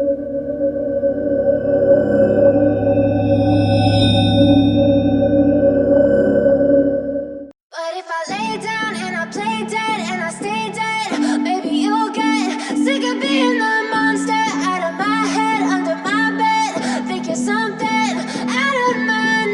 But if I lay down and I play dead and I stay dead, maybe you'll get sick of being the monster out of my head, under my bed. Think you're something out of my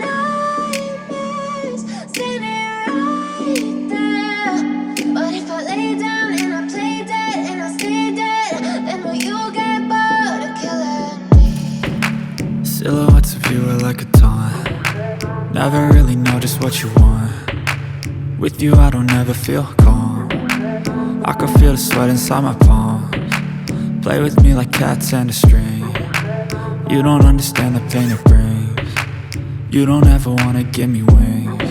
nightmares, standing right there. But if I lay down and I play dead and I stay dead, then will you get bored of killing me? Silhouettes of you are like a taunt. Never really know just what you want. With you I don't ever feel calm. I can feel the sweat inside my palms. Play with me like cats and a string. You don't understand the pain it brings. You don't ever wanna give me wings.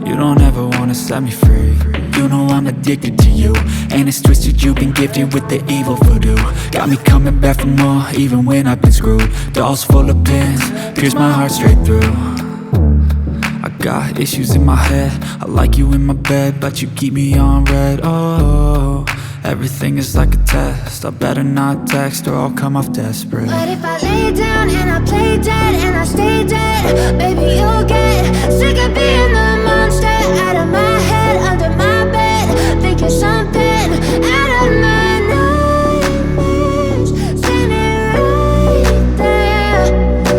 You don't ever wanna set me free. You know I'm addicted to you, and it's twisted, you've been gifted with the evil voodoo. Got me coming back for more, even when I've been screwed. Dolls full of pins, pierce my heart straight through. I got issues in my head, I like you in my bed, but you keep me on red. Oh, everything is like a test, I better not text or I'll come off desperate. But if I lay down and I play dead and I stay dead, baby you'll get sick of being the monster out of my head, under my bed. Think you're something out of my nightmares, standing right there.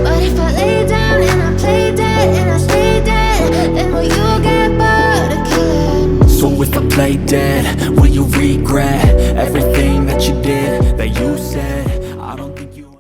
But if I lay down and I play dead and I stay dead, then will you get bored of killing me? So if I play dead